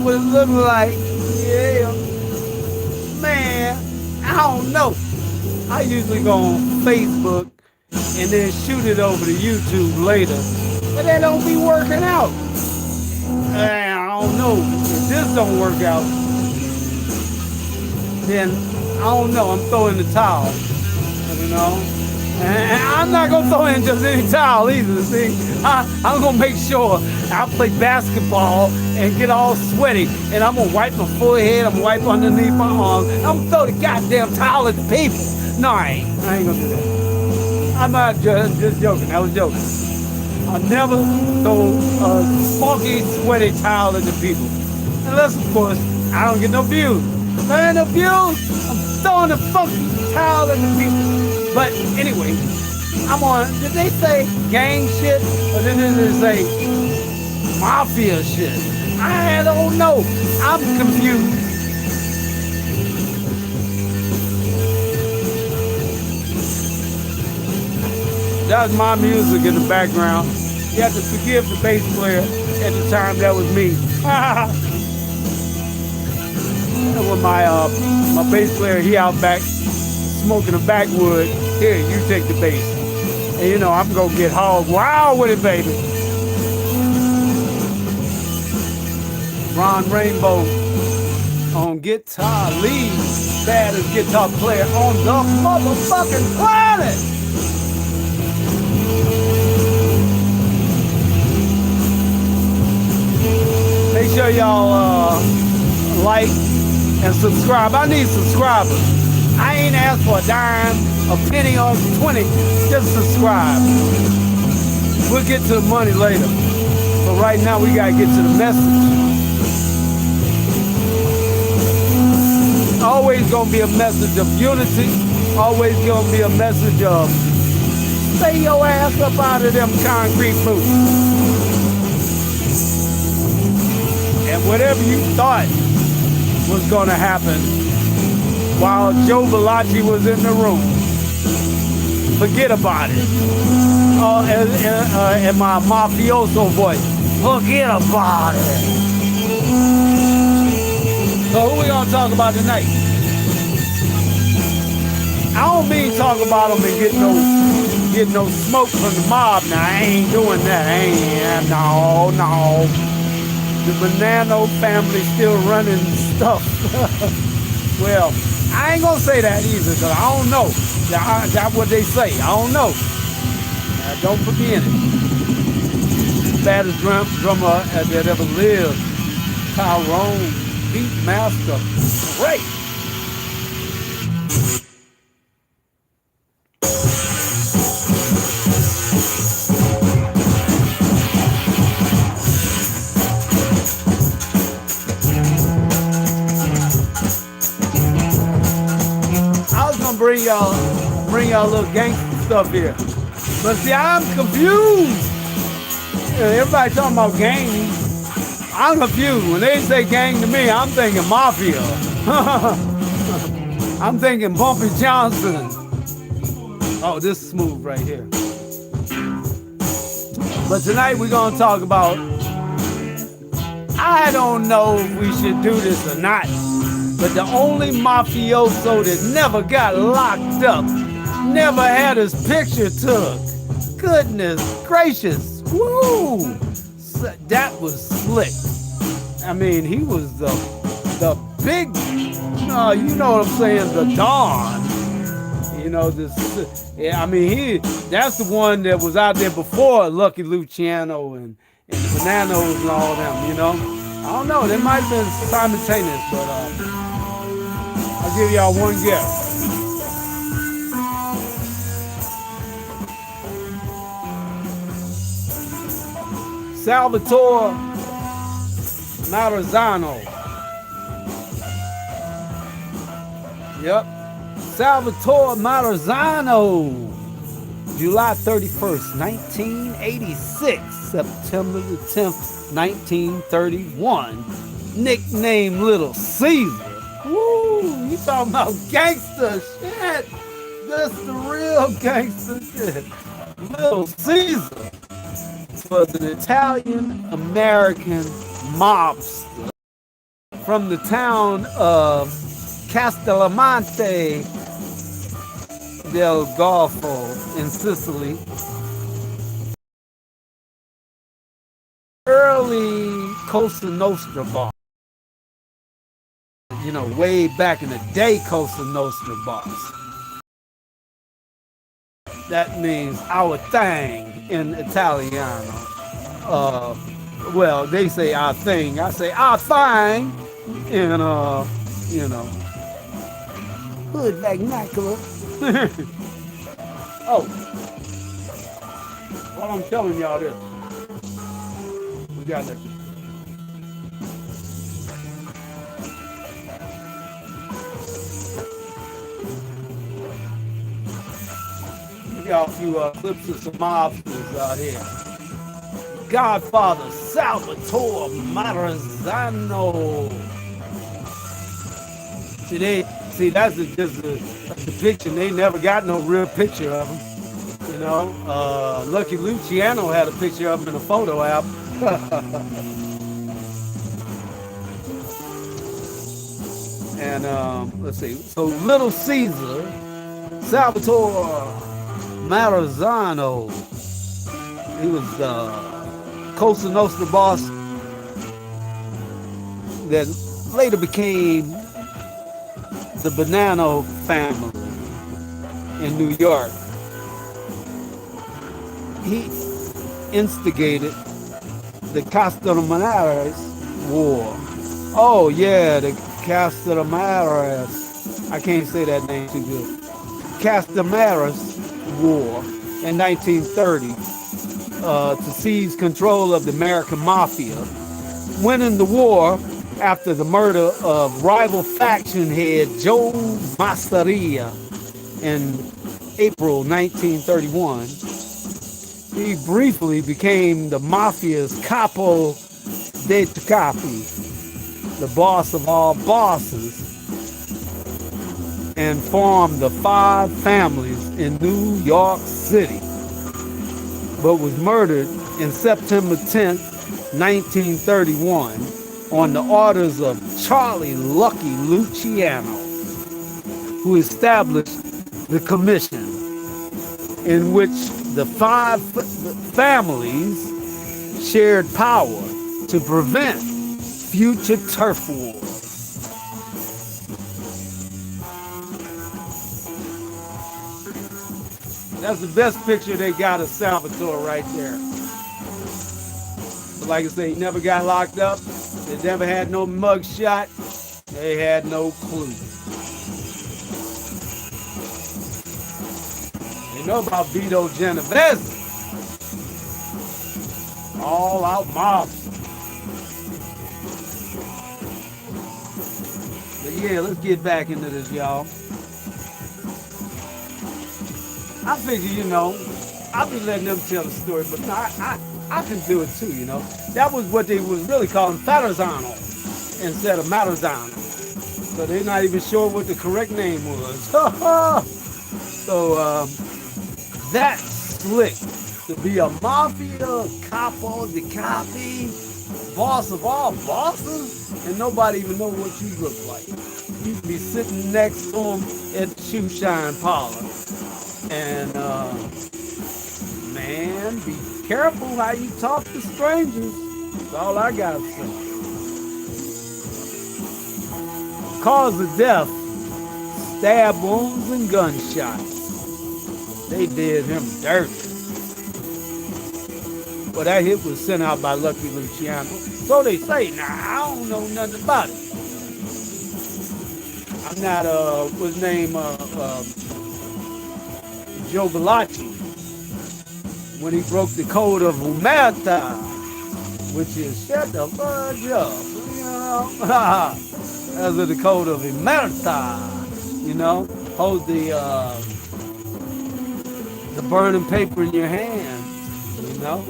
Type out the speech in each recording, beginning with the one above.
would look like. Yeah, man, I don't know. I usually go on Facebook and then shoot it over to YouTube later, but that don't be working out. I don't know. If this don't work out, then I don't know. I'm throwing the towel, you know. And I'm not gonna throw in just any towel either. See, I'm gonna make sure I play basketball and get all sweaty, and I'm gonna wipe my forehead. I'm gonna wipe underneath my arms. I'm gonna throw the goddamn towel at the people. No, I ain't gonna do that. I'm not just joking. I was joking. I'll never throw a funky, sweaty towel at the people, unless, of course, I don't get no views. If I ain't no views, I'm throwing the funky towel at the people. But anyway, I'm on, did they say gang shit or did they say mafia shit? I don't know. I'm confused. That was my music in the background. You have to forgive the bass player at the time. That was me. That was my bass player. He out back smoking a backwood. Here, you take the bass. And you know, I'm gonna get hog wild with it, baby. Ron Rainbow on guitar, lead baddest guitar player on the motherfucking planet. Make sure y'all like and subscribe. I need subscribers. I ain't asked for a dime, a penny, or 20. Just subscribe. We'll get to the money later. But right now, we gotta get to the message. Always gonna be a message of unity. Always gonna be a message of stay your ass up out of them concrete boots. And whatever you thought was gonna happen while Joe Valachi was in the room, forget about it. In my mafioso voice, forget about it. So who we gonna talk about tonight? I don't mean talk about them and get no smoke from the mob. Now I ain't doing that. No. The Bonanno family still running stuff. Well, I ain't gonna say that either, because I don't know. That's what they say. I don't know. Don't put me in it. Baddest drummer that ever lived. Tyrone, beat master. Great. Bring y'all a little gangster stuff here. But see, I'm confused. Everybody talking about gang. I'm confused. When they say gang to me, I'm thinking mafia. I'm thinking Bumpy Johnson. Oh, this is smooth right here. But tonight we're gonna talk about, I don't know if we should do this or not, but the only mafioso that never got locked up, never had his picture took. Goodness gracious, woo! That was slick. I mean, he was the big, you know what I'm saying, the Don. You know, yeah, I mean, that's the one that was out there before Lucky Luciano and the Bananos and all them, you know? I don't know, they might have been simultaneous, but I'll give y'all one guess. Salvatore Marazzano. Yep. Salvatore Marazzano. July 31st, 1986. September the 10th, 1931. Nicknamed Little Caesar. Woo! You talking about gangster shit. That's the real gangster shit. Little Caesar was an Italian-American mobster. from the town of Castellamante del Golfo in Sicily. Early Cosa Nostra boss. You know, way back in the day, Cosa Nostra boss. That means our thing in Italiano. Well, they say our thing. I say our thing. And, you know, hood vernacular. Oh, while I'm telling y'all this, we got that. We got a few clips of some mobsters out here. Godfather Salvatore Marazzano. See, that's just a depiction. They never got no real picture of him. You know, Lucky Luciano had a picture of him in a photo album. And let's see. So Little Caesar, Salvatore Marazzano. He was Cosa Nostra boss that later became the Bonanno family in New York. He instigated the Castellamares War. Oh yeah, the Castellamares. I can't say that name too good. Castellamares War in 1930 to seize control of the American Mafia, winning the war after the murder of rival faction head Joe Masseria in April 1931. He briefly became the Mafia's capo dei capi, the boss of all bosses, and formed the 5 families in New York City, but was murdered in September 10th, 1931 on the orders of Charlie Lucky Luciano, who established the commission in which the 5 families shared power to prevent future turf wars. That's the best picture they got of Salvatore right there. But like I say, he never got locked up. They never had no mug shot. They had no clue. They know about Vito Genovese. All out mobster. But yeah, let's get back into this, y'all. I figure, you know, I'll be letting them tell the story, but I can do it too, you know. That was what they was really calling Farazzano instead of Marazzano. So they're not even sure what the correct name was. So that's slick. To be a mafia, capo di capi, boss of all bosses, and nobody even know what you look like. You can be sitting next to them at the shoe shine parlor. And man, be careful how you talk to strangers. That's all I gotta say. Cause of death: stab wounds and gunshots. They did him dirty. Well, that hit was sent out by Lucky Luciano. So they say. Now, I don't know nothing about it. I'm not, what's his name, Joe Belacci, when he broke the code of Omerta, which is shut the fudge up, you know. That's the code of Omerta, you know. Hold the burning paper in your hand, you know.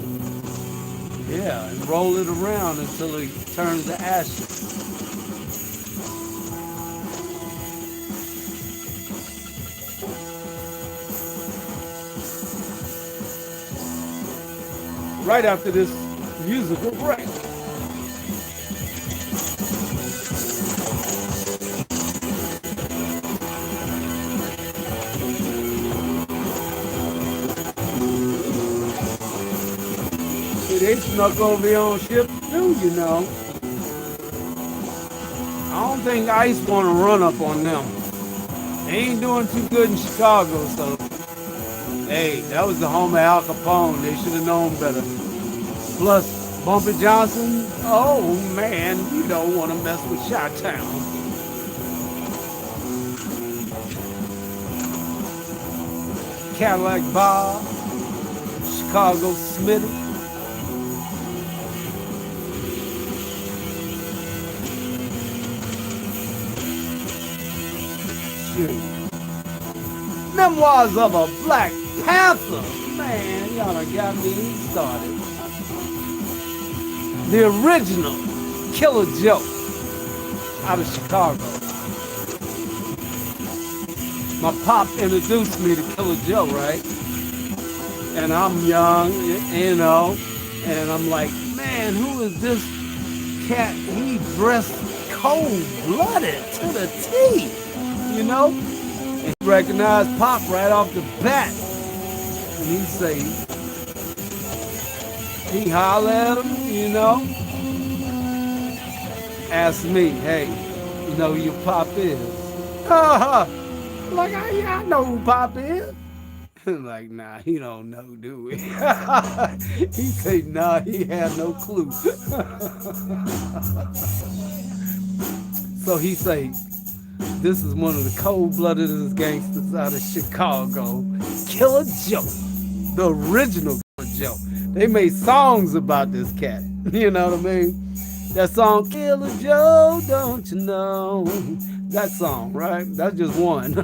Yeah, and roll it around until it turns to ashes. Right after this musical break. they snuck over here on ships too, you know. I don't think ICE want to run up on them. They ain't doing too good in Chicago, so hey, that was the home of Al Capone. They should have known better. Plus, Bumpy Johnson, oh man, you don't want to mess with Chi-Town. Cadillac Bob, Chicago Smitty. Shoot. Memoirs of a Black Panther. Man, y'all done got me started. The original Killer Joe out of Chicago. My pop introduced me to Killer Joe, right? And I'm young, you know, and I'm like, man, who is this cat? He dressed cold-blooded to the T, you know? And he recognized Pop right off the bat. And he say, he holler at him, you know? Ask me, hey, you know who your Pop is? Like, I know who Pop is. Like, nah, he don't know, do we? He say, nah, he had no clue. So he say, this is one of the cold-bloodedest gangsters out of Chicago, Killer Joe, the original Killer Joe. They made songs about this cat, you know what I mean? That song, Killer Joe, don't you know? That song, right? That's just one.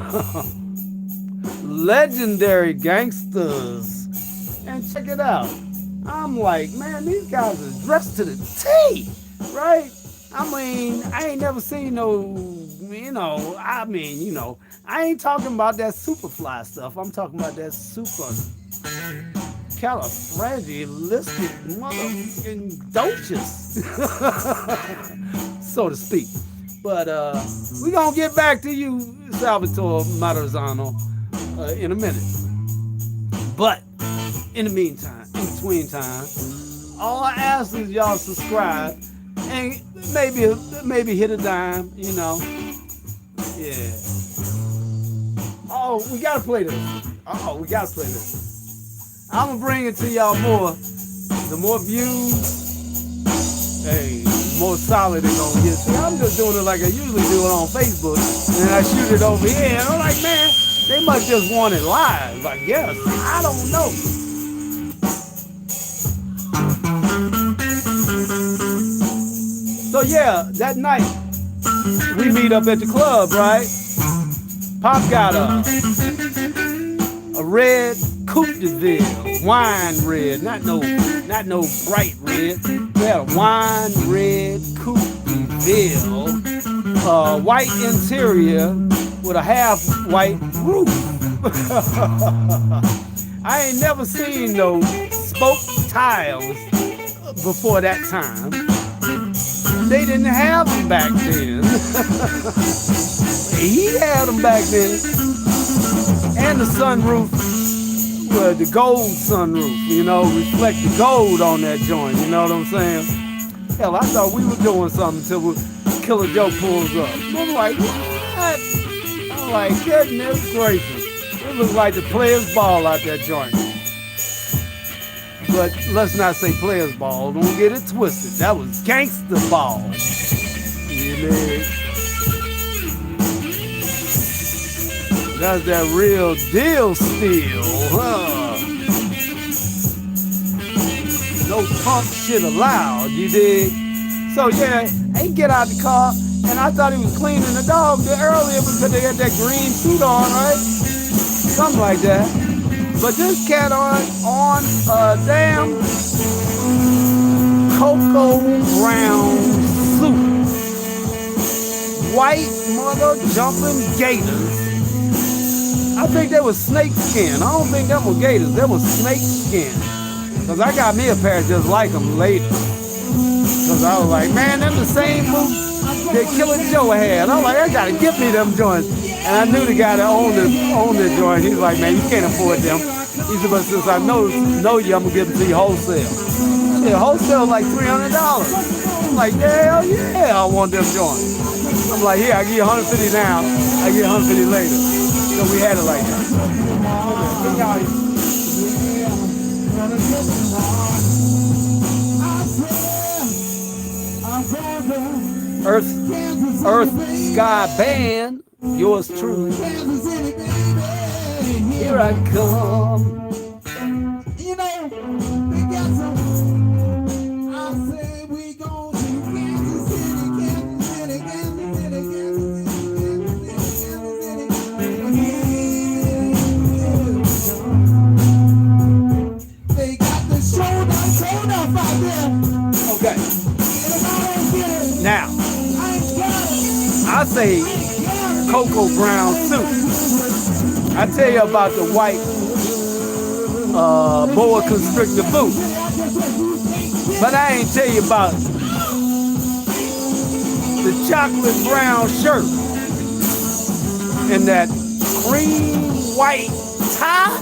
Legendary gangsters. And check it out. I'm like, man, these guys are dressed to the T, right? I mean, I ain't never seen no, you know, I ain't talking about that Superfly stuff. I'm talking about that super califragilistic motherfucking docious, so to speak. But we gonna get back to you, Salvatore Marazzano, in a minute. But in the meantime, in between time, all I ask is y'all subscribe and maybe hit a dime, you know. Yeah. Oh, we gotta play this. We gotta play this. I'm gonna bring it to y'all more. The more views, hey, the more solid it's gonna get. See, I'm just doing it like I usually do it on Facebook, and then I shoot it over here, and I'm like, man, they must just want it live, I guess. I don't know. So yeah, that night, we meet up at the club, right? Pop got a red Coupe de Ville, wine red, not no bright red. We had a wine red Coupe de Ville, white interior with a half white roof. I ain't never seen no spoke tiles before that time. They didn't have them back then. He had them back then. And the sunroof, well, the gold sunroof, you know, reflect the gold on that joint, you know what I'm saying? Hell, I thought we were doing something until Killer Joe pulls up. I'm like, what? I'm like, goodness gracious. It looks like the players' ball out that joint. But let's not say players' ball. Don't get it twisted. That was gangster ball. You know? That's that real deal still, huh? No punk shit allowed, you dig? So yeah, he get out the car, and I thought he was cleaning the dog earlier because they had that green suit on, right? Something like that. But this cat on a damn cocoa brown suit. White mother jumping gators. I think they was snake skin. I don't think them were gators. They was snake skin. Because I got me a pair just like them later. Because I was like, man, them the same boots that Killer Joe had. I'm like, I got to give me them joints. And I knew the guy that owned the joint. He's like, man, you can't afford them. He said, but since I know you, I'm going to give them to you wholesale. Shit, wholesale like $300. I'm like, hell yeah, I want them joints. I'm like, here, I give you 150 now. I give you 150 later. So we had it like that. Earth Sky Band, yours truly. Here I come. You know, we got some. I say we gon' to Kansas City, Kansas City, Kansas City, Kansas City. They got the shoulder out there. Okay. Now, I say cocoa brown soup. I tell you about the white boa constrictor boot, but I ain't tell you about the chocolate brown shirt and that cream white tie,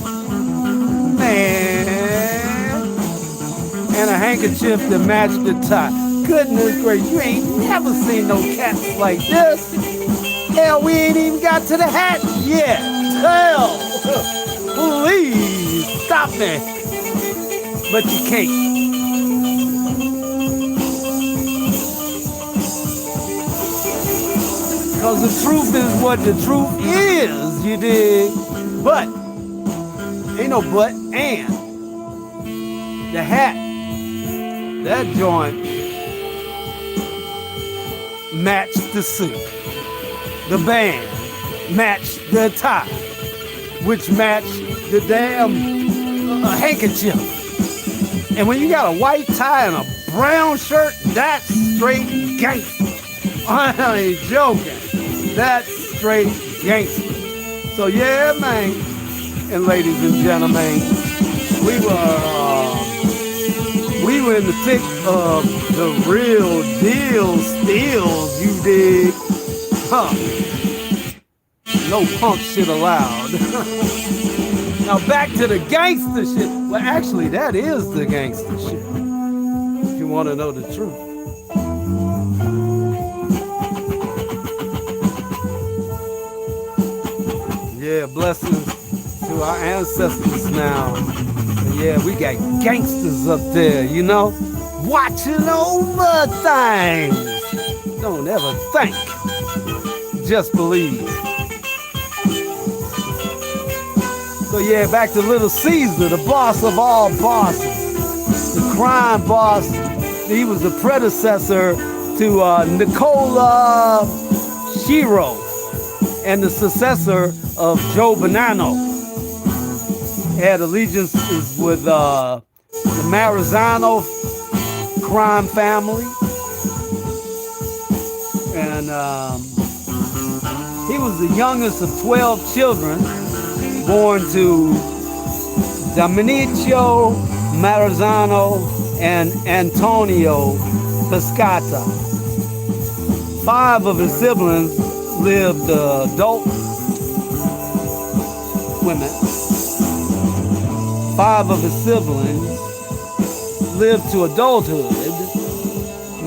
man, and a handkerchief that matched the tie. Goodness gracious, you ain't never seen no cats like this. Hell, we ain't even got to the hat yet. Hell, please stop me. But you can't. Because the truth is what the truth is, you dig? But, ain't no but, and the hat, that joint matched the suit. The band matched the tie, which matched the damn handkerchief. And when you got a white tie and a brown shirt, that's straight gangster. I ain't joking. That's straight gangster. So yeah, man, and ladies and gentlemen, we were in the thick of the real deal steals, you dig? Huh. No punk shit allowed. Now back to the gangster shit. Well, actually, that is the gangster shit. If you want to know the truth. Yeah, blessings to our ancestors now. Yeah, we got gangsters up there, you know, watching over things. Don't ever think. Just believe. So yeah, back to Little Caesar, the boss of all bosses. The crime boss. He was the predecessor to Nicola Shiro and the successor of Joe Bonanno. Had allegiances with the Marazzano crime family. And he was the youngest of 12 children born to Domenico Marazzano and Antonio Pescata. 5 of his siblings lived adult women. 5 of his siblings lived to adulthood.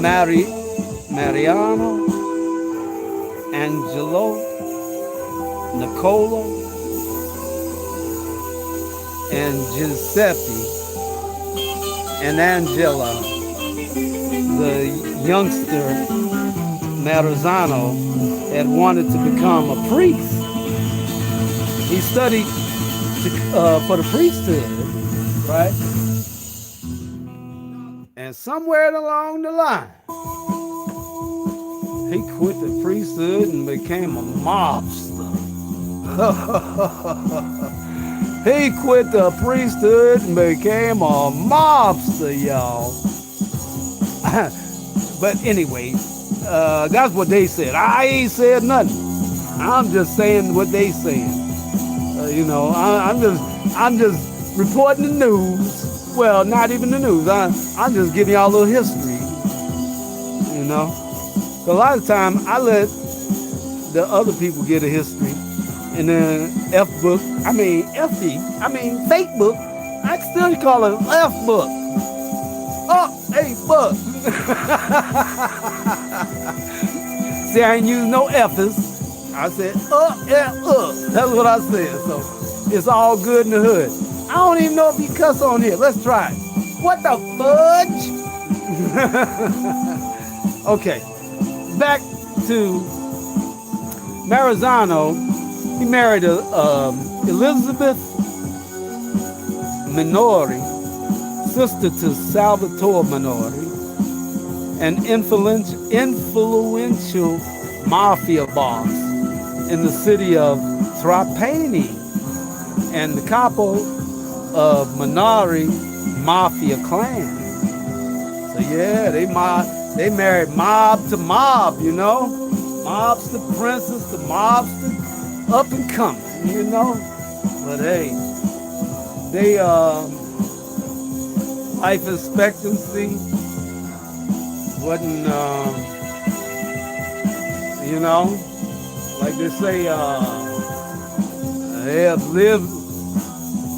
Mariano, Angelo, Nicola, and Giuseppe, and Angela, the youngster Marazzano, had wanted to become a priest. He studied for the priesthood, right? And somewhere along the line, he quit the priesthood and became a mobster. He quit the priesthood and became a mobster, y'all. But anyway, that's what they said. I ain't said nothing. I'm just saying what they said. You know, I'm just reporting the news. Well, not even the news. I'm just giving y'all a little history. You know, a lot of time I let the other people get a history, and then Facebook, I still call it F book. Oh, fuck. See, I ain't use no F's. I said, yeah, That's what I said. So it's all good in the hood. I don't even know if you cuss on here. Let's try it. What the fudge? Okay. Back to Marazzano. He married Elizabeth Minori, sister to Salvatore Minori, an influential mafia boss in the city of Trapani, and the capo of Minori mafia clan. So yeah, they married mob to mob, you know, mobs to princess to mobs to up and coming, you know. But hey, they life expectancy wasn't you know, like they say, they have lived.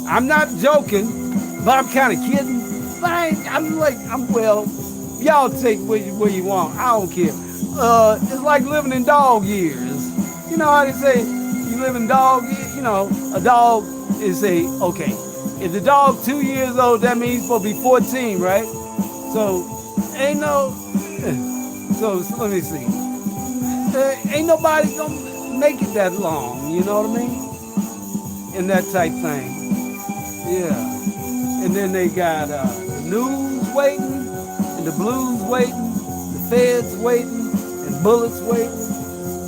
I'm not joking, but I'm kind of kidding. But well, y'all take where you want. I don't care. It's like living in dog years. You know how they say you live in dog years? You know, a dog is okay, if the dog 2 years old, that means he's supposed to be 14, right? So, ain't no, so let me see. Ain't nobody gonna make it that long, you know what I mean? And that type thing. Yeah. And then they got the news waiting, and the blues waiting, the feds waiting, and bullets waiting.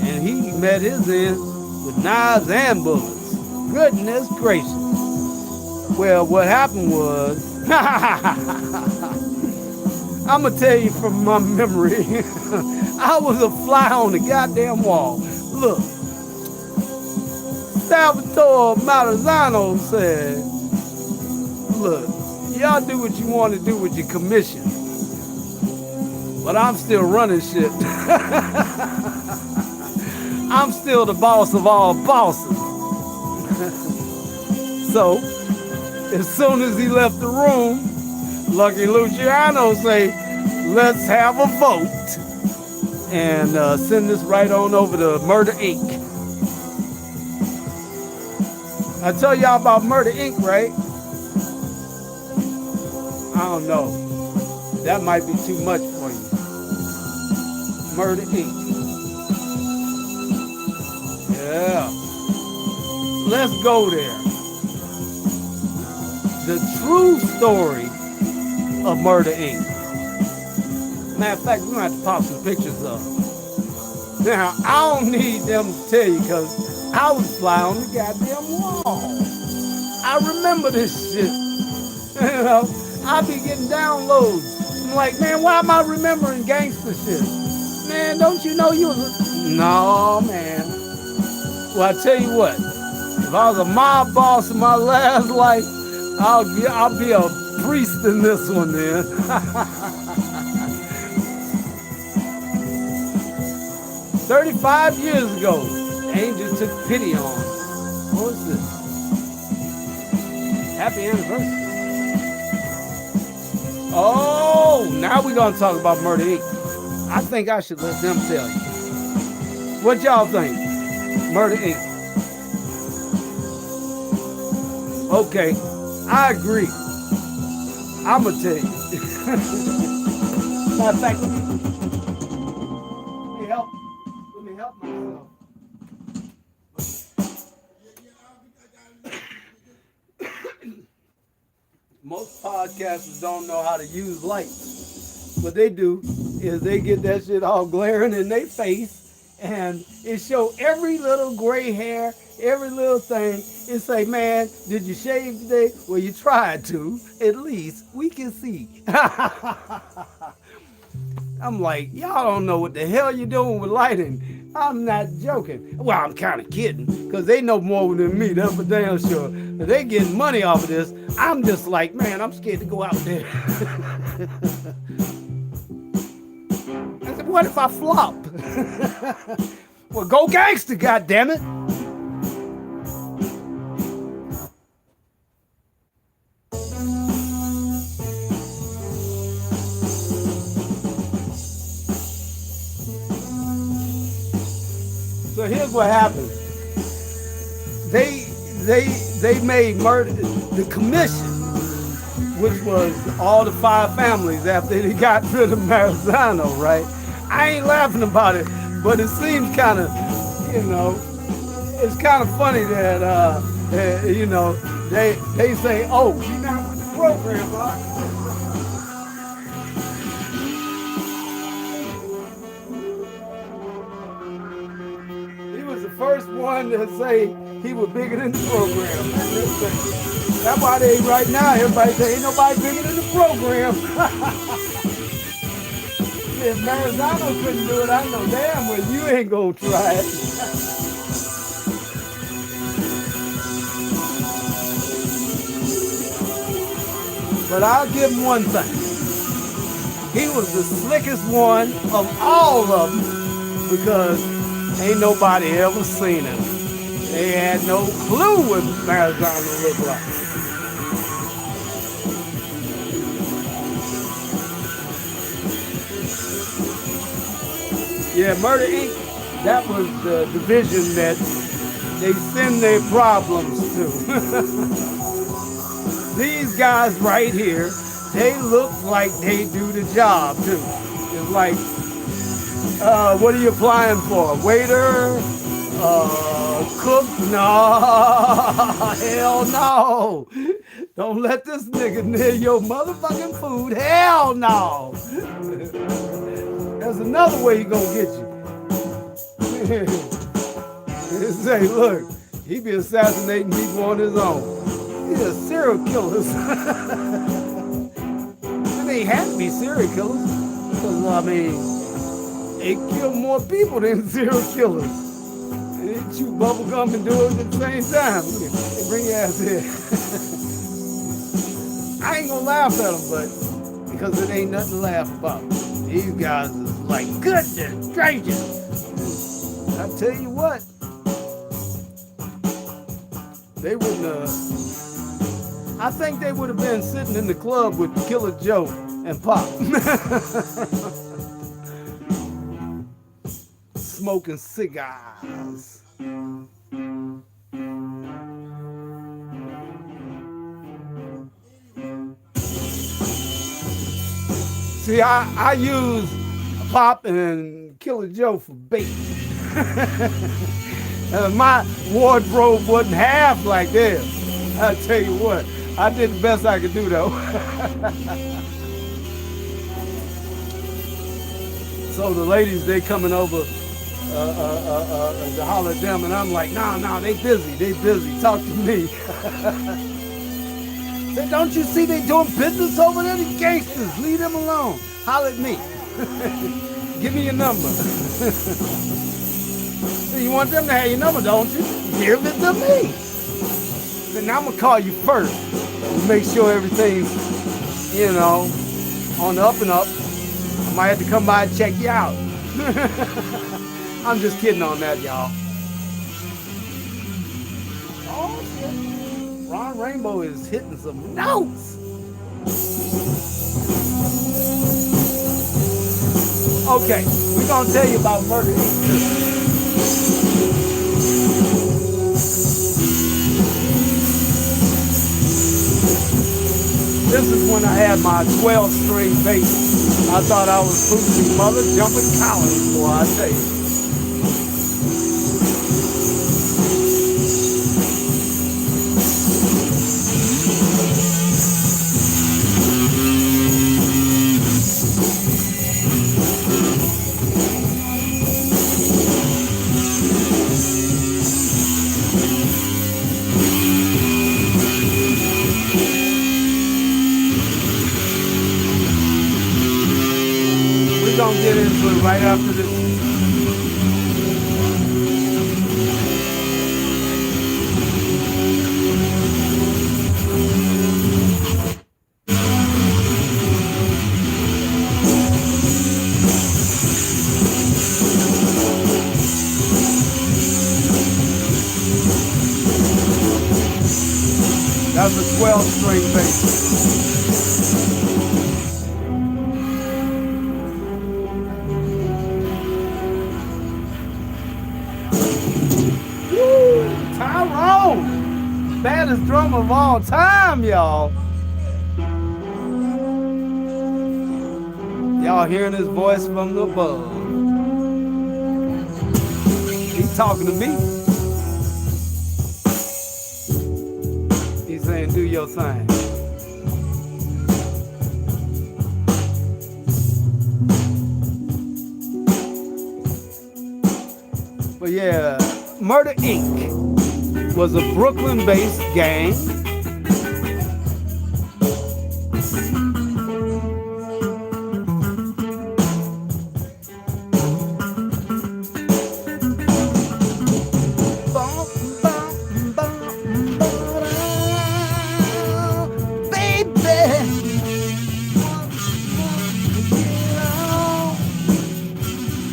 And he met his end with knives and bullets. Goodness gracious. Well, what happened was, I'm going to tell you from my memory, I was a fly on the goddamn wall. Look, Salvatore Marazzano said, look, y'all do what you want to do with your commission, but I'm still running shit. I'm still the boss of all bosses. So, as soon as he left the room, Lucky Luciano say, let's have a vote. And send this right on over to Murder Inc. I tell y'all about Murder Inc., right? I don't know. That might be too much for you. Murder Inc. Yeah. Let's go there. The true story of Murder Inc. Matter of fact, we're going to have to pop some pictures up. Now, I don't need them to tell you because I was fly on the goddamn wall. I remember this shit. You know, I be getting downloads. I'm like, man, why am I remembering gangster shit? Man, don't you know you was a... No, man. Well, I tell you what. If I was a mob boss in my last life, I'll be a priest in this one, then. 35 years ago, Angel took pity on. What was this? Happy anniversary. Oh, now we're going to talk about Murder Inc. I think I should let them tell you. What y'all think? Murder Inc. Okay, I agree. I'm going to tell you. Matter of fact, let me help myself. Most podcasters don't know how to use lights. What they do is they get that shit all glaring in their face, and it show every little gray hair, every little thing. It say, man, did you shave today? Well, you tried to. At least we can see. I'm like, y'all don't know what the hell you're doing with lighting. I'm not joking. Well, I'm kind of kidding, because they know more than me, that's for damn sure. If they getting money off of this, I'm just like, man, I'm scared to go out there. I said, what if I flop? Well, go gangster, goddammit. So here's what happened. They made murder the commission, which was all the 5 families after they got rid of Marazzano, right? I ain't laughing about it, but it seems kind of, you know, it's kind of funny that you know, they say, oh, you're not with the program, huh? The first one to say he was bigger than the program. That's why they right now everybody say ain't nobody bigger than the program. If Marazzano couldn't do it, I know damn well you ain't gonna try it. But I'll give him one thing. He was the slickest one of all of them because ain't nobody ever seen him. They had no clue what Marazzano looked like. Yeah, Murder Inc., that was the division that they send their problems to. These guys right here, they look like they do the job too. It's like, what are you applying for? Waiter? Cook? No, hell no. Don't let this nigga near your motherfucking food. Hell no. There's another way he gonna get you. Say, look, he be assassinating people on his own. He's a serial killer. They have to be serial killers. Because, I mean, they kill more people than serial killers. And they chew bubble gum and do it at the same time. Hey, bring your ass here. I ain't gonna laugh at them, but because it ain't nothing to laugh about. These guys is like, goodness gracious. I tell you what, they wouldn't I think they would have been sitting in the club with Killer Joe and Pop. Smoking cigars. See, I use Pop and Killer Joe for bait. My wardrobe wasn't half like this. I tell you what, I did the best I could do though. So the ladies, they coming over to holler at them, and I'm like, nah, they busy, talk to me. Say, don't you see they doing business over there? The gangsters, leave them alone. Holler at me. Give me your number. So you want them to have your number, don't you? Give it to me. Then I'm gonna call you first and make sure everything's, you know, on the up and up. I might have to come by and check you out. I'm just kidding on that, y'all. Oh shit. Ron Rainbow is hitting some notes. Okay, we're gonna tell you about Murder Inc. This is when I had my 12-string bass. I thought I was boosting mother jumping college, boy, I tell you. We're gonna get into it right after this. That's a 12-string bass. baddest drummer of all time, y'all. Y'all hearing his voice from above. He's talking to me. He's saying, do your thing. But yeah, Murder Inc. was a Brooklyn-based gang.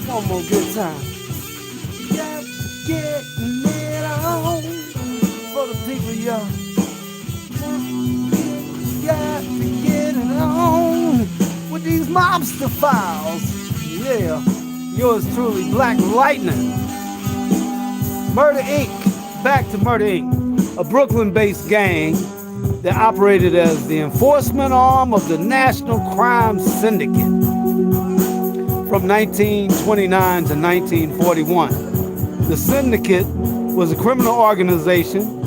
One more good time. Getting it on for the people, y'all. Got to get it on with these mobster files. Yeah, yours truly, Black Lightning. Murder Inc. Back to Murder Inc. A Brooklyn-based gang that operated as the enforcement arm of the National Crime Syndicate from 1929 to 1941. The syndicate was a criminal organization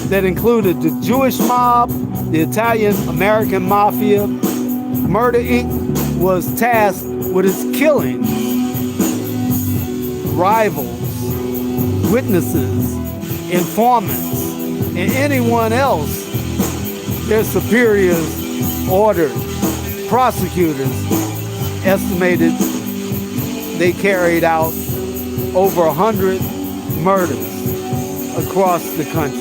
that included the Jewish mob, the Italian-American mafia. Murder Inc. was tasked with its killing rivals, witnesses, informants, and anyone else their superiors ordered. Prosecutors estimated they carried out over 100 murders across the country.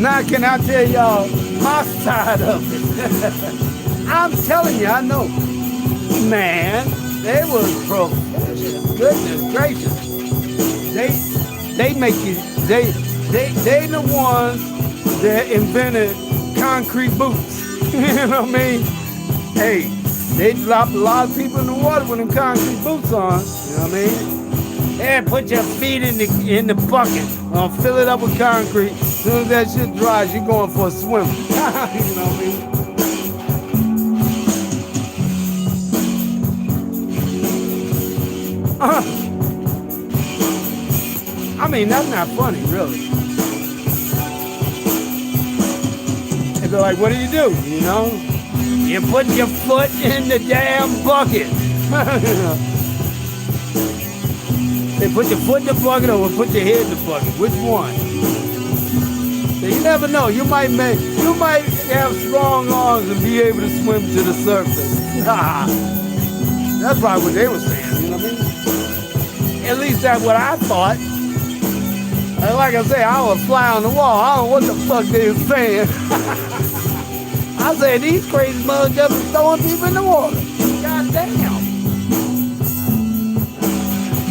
Now can I tell y'all my side of it? I'm telling you, I know. Man, they was professional. Goodness gracious. They make you, they the ones that invented concrete boots. You know what I mean? Hey, they dropped a lot of people in the water with them concrete boots on. You know what I mean? And put your feet in the bucket. Fill it up with concrete. As soon as that shit dries, you're going for a swim. You know what I mean? I mean, that's not funny, really. They'd be like, what do? You know? You put your foot in the damn bucket. They put your foot in the bucket or put your head in the bucket. Which one? So you never know. You might have strong arms and be able to swim to the surface. That's probably what they were saying. You know what I mean? At least that's what I thought. And like I say, I was fly on the wall. I don't know what the fuck they were saying. I said, these crazy motherfuckers throwing people in the water. God damn.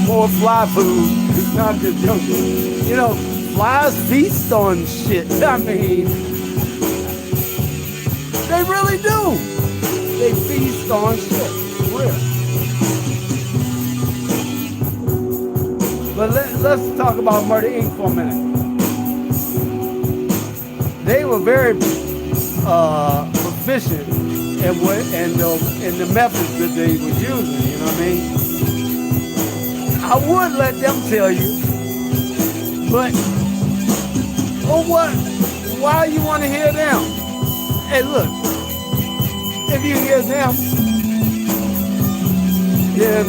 More fly food. Not just joking. You know, flies feast on shit. I mean, they really do. They feast on shit. For real. But let's talk about Murder Inc. for a minute. They were very proficient in the methods that they were using, you know what I mean? I would let them tell you, but what? Why you want to hear them? Hey, look, if you hear them, then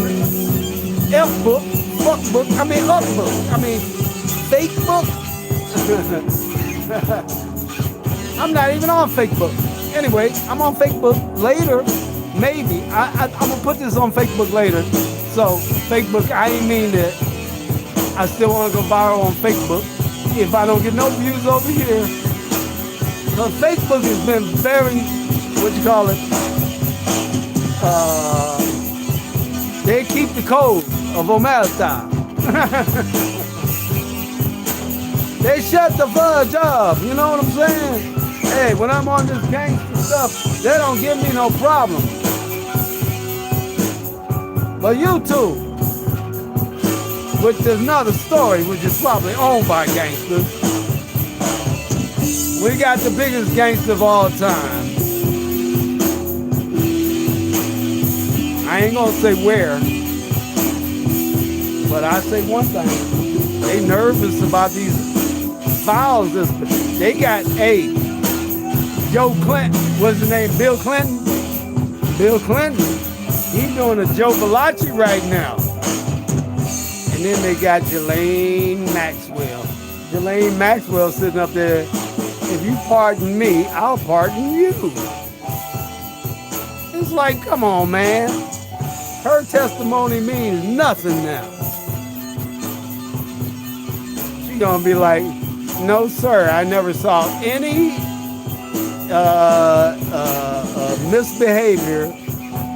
F book, fuck book, up book, fake book. I'm not even on Facebook. Anyway, I'm on Facebook later. Maybe. I'm going to put this on Facebook later. So, Facebook, I ain't mean that I still want to go viral on Facebook if I don't get no views over here. So, Facebook has been very, they keep the code of Omerta. They shut the fudge up, you know what I'm saying? Hey, when I'm on this gangster stuff, they don't give me no problem. But YouTube, which is another story, which is probably owned by gangsters. We got the biggest gangster of all time. I ain't gonna say where, but I say one thing. They nervous about these files. They got Joe Clinton. What's his name? Bill Clinton? Bill Clinton. He's doing a Joe Valachi right now. And then they got Ghislaine Maxwell. Ghislaine Maxwell sitting up there. If you pardon me, I'll pardon you. It's like, come on, man. Her testimony means nothing now. She's gonna be like, no, sir, I never saw any misbehavior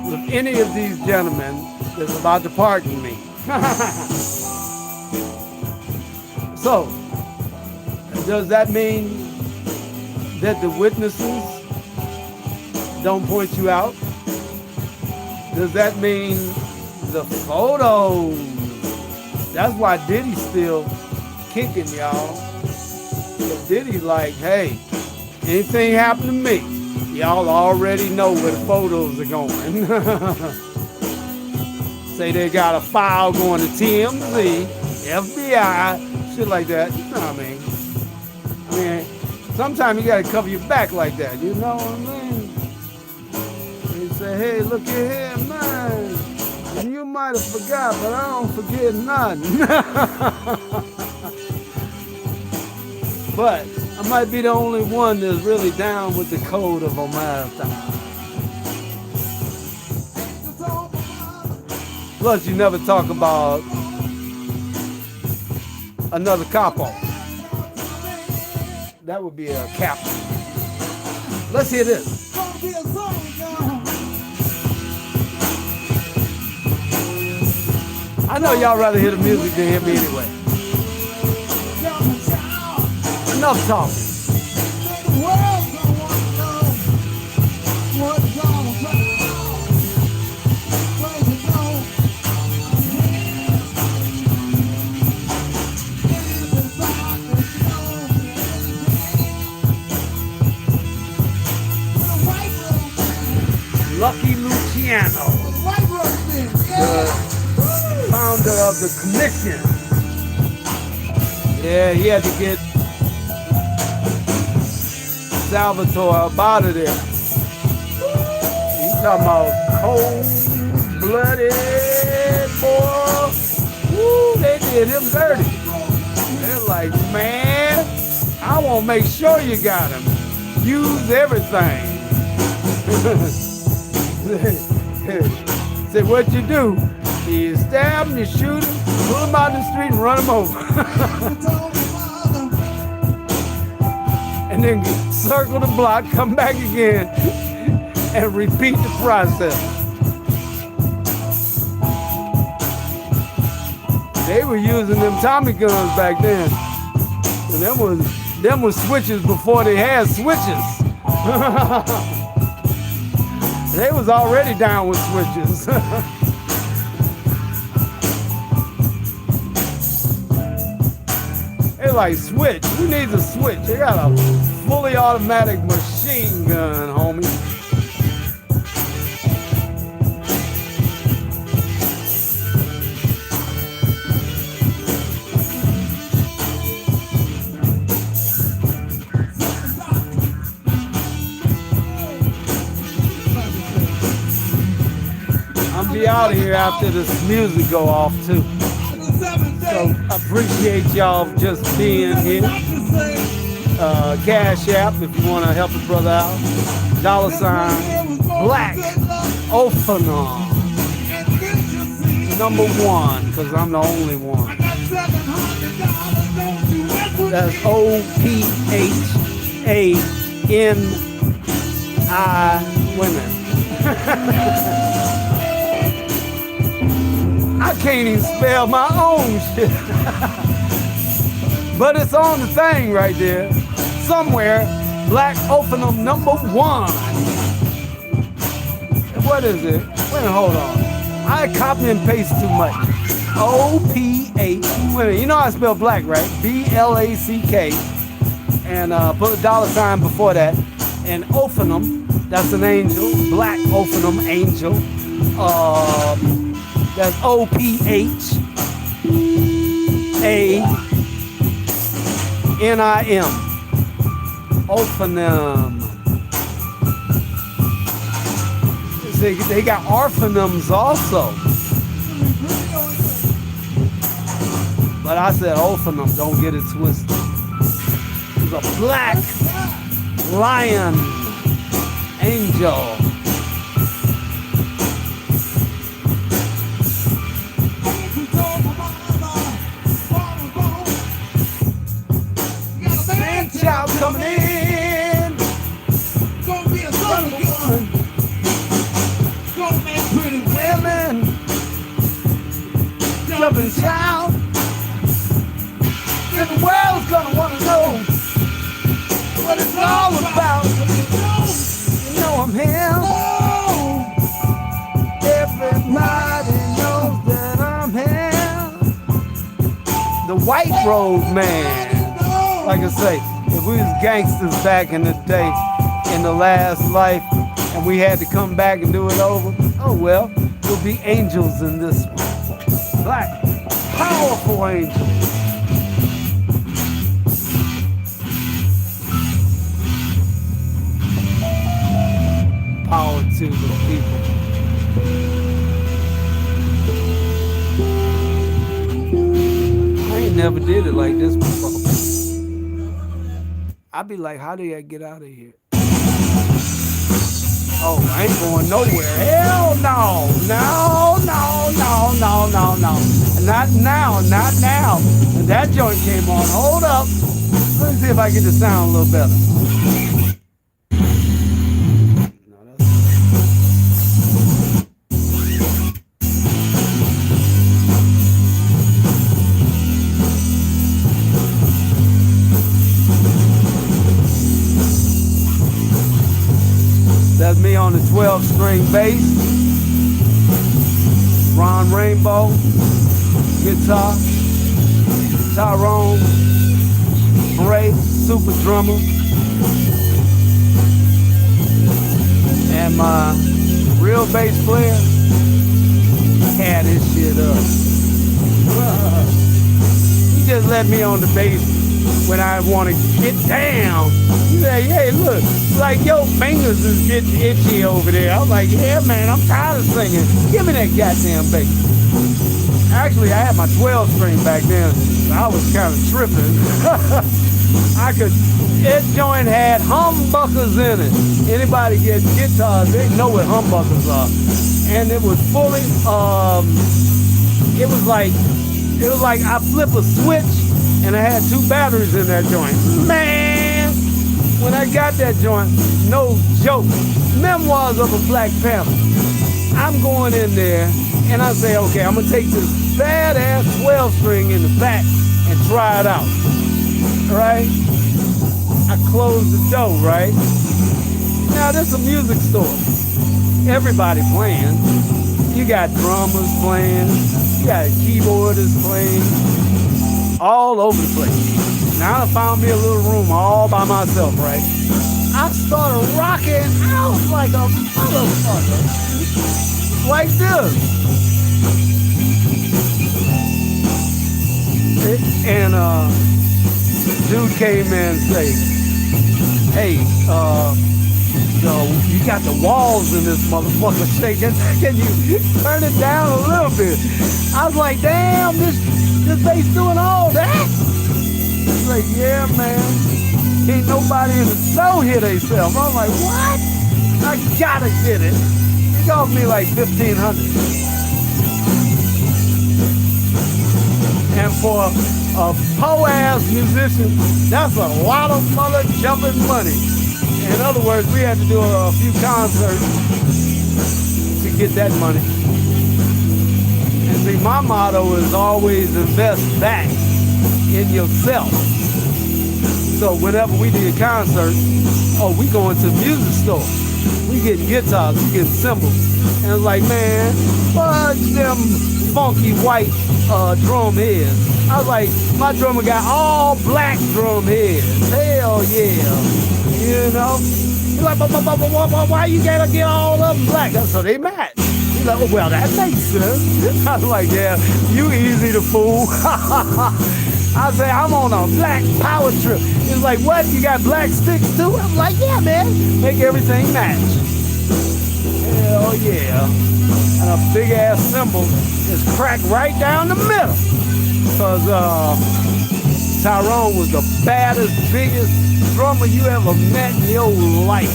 with any of these gentlemen that's about to pardon me. So, does that mean that the witnesses don't point you out? Does that mean the photos? That's why Diddy's still kicking, y'all. But Diddy's like, hey, anything happen to me, y'all already know where the photos are going. Say they got a file going to TMZ, FBI, shit like that. You know what I mean, sometimes you gotta cover your back like that, you know what I mean? You say, hey, look at here, man. And you might have forgot, but I don't forget nothing. But I might be the only one that's really down with the code of Omerta. Plus, you never talk about another capo. That would be a captain. Let's hear this. I know y'all rather hear the music than hear me anyway. Enough talking. Lucky Luciano, the founder of the commission. Yeah, he had to get Salvatore up out of there. He's talking about cold-blooded, boy. Woo, they did him dirty. They're like, man, I want to make sure you got him. Use everything. Said, what you do? You stab him, you shoot him, pull him out in the street and run him over. And then circle the block, come back again, and repeat the process. They were using them Tommy guns back then. And them was switches before they had switches. They was already down with switches. They're like, switch, who needs a switch? They got a fully automatic machine gun, homie. Be out of here after this music go off too. So I appreciate y'all just being here. Cash App if you want to help a brother out. $ Black Ophanon. #1, because I'm the only one. That's OPHANI women. I can't even spell my own shit. But it's on the thing right there. Somewhere, Black Ophanon #1. What is it? Wait, hold on. I copy and paste too much. OPHANI Wait a minute, you know how I spell black, right? B-L-A-C-K. And put a $ before that. And Ophanum, that's an angel. Black Ophanum, angel. That's O-P-H-A-N-I-M. Ophanum. They got orphanums also. But I said Ophanum, don't get it twisted. It's a black lion angel. Man-child coming in. Gonna be a son of a gun. Gonna make pretty Women. Jumping child. And the world's gonna wanna know what it's all about. You know I'm him. Everybody knows that I'm him. The white road man. Like I say, if we was gangsters back in the day, in the last life, and we had to come back and do it over, oh well, we'll be angels in this one. Black, powerful angels. Power to the people. I ain't never did it like this before. I'd be like, how do I get out of here? Oh, I ain't going nowhere. Hell no. No. Not now. And that joint came on. Hold up. Let me see if I get the sound a little better. That's me on the 12-string bass, Ron Rainbow, guitar, Tyrone, Bray, super drummer, and my real bass player had this shit up. He just let me on the bass when I want to get down. He said, hey, look, like your fingers is getting itchy over there. I was like, yeah, man, I'm tired of singing. Give me that goddamn bass. Actually, I had my 12-string back then. I was kind of tripping. That joint had humbuckers in it. Anybody gets guitars, they know what humbuckers are. And it was fully, it was like I flip a switch and I had 2 batteries in that joint. Man, when I got that joint, no joke. Memoirs of a Black Panther. I'm going in there and I say, okay, I'm gonna take this badass 12-string in the back and try it out. Right? I close the door, right? Now this is a music store. Everybody playing. You got drummers playing, you got keyboarders playing, all over the place. Now I found me a little room all by myself, right? I started rocking out like a motherfucker. Like this. And dude came in and said, hey, you got the walls in this motherfucker shaking. Can you turn it down a little bit? I was like, damn, this bass doing all that? He's like, yeah, man. Ain't nobody in the store hear theyself. I'm like, what? I gotta get it. It cost me like $1,500. And for a po-ass musician, that's a lot of mother jumping money. In other words, we had to do a few concerts to get that money. And see, my motto is always invest back in yourself. So whenever we do a concert, we go into a music store. We get guitars, we get cymbals. And it's like, man, fudge them funky white drum heads. I was like, my drummer got all black drum heads. Hell yeah. You know? He's like, but why you gotta get all of them black? So they match. He's like, oh, well, that makes sense. I was like, yeah, you easy to fool. I say, I'm on a black power trip. He's like, what? You got black sticks too? I'm like, yeah, man. Make everything match. Hell yeah. And a big ass cymbal is cracked right down the middle. Because Tyrone was the baddest, biggest drummer you ever met in your life.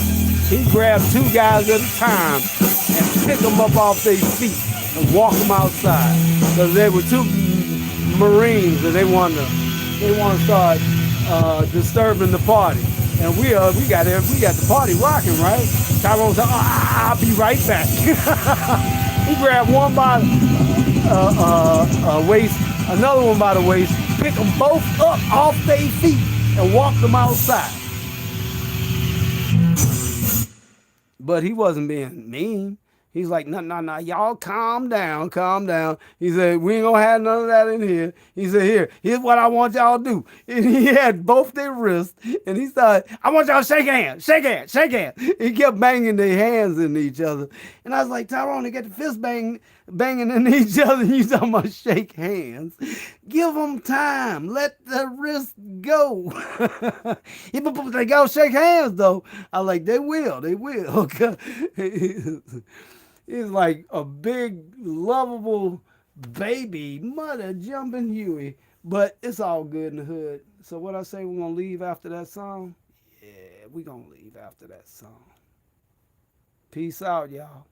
He grabbed two guys at a time and picked them up off their feet and walked them outside. Because they were two Marines and they want to start disturbing the party, and we got the party rocking, right? Tyrone said, "I'll be right back." He grabbed one by waist, another one by the waist, picked them both up off their feet, and walked them outside. But he wasn't being mean. He's like, no, y'all calm down. He said, we ain't gonna have none of that in here. He said, here's what I want y'all to do. And he had both their wrists, and he started, I want y'all to shake hands. He kept banging their hands into each other. And I was like, Tyrone, they got the fist banging into each other, and you talking about shake hands. Give them time. Let the wrist go. They go shake hands, though. I was like, they will. He's like a big, lovable baby mother jumping Huey. But it's all good in the hood. So what I say, we're going to leave after that song? Yeah, we're going to leave after that song. Peace out, y'all.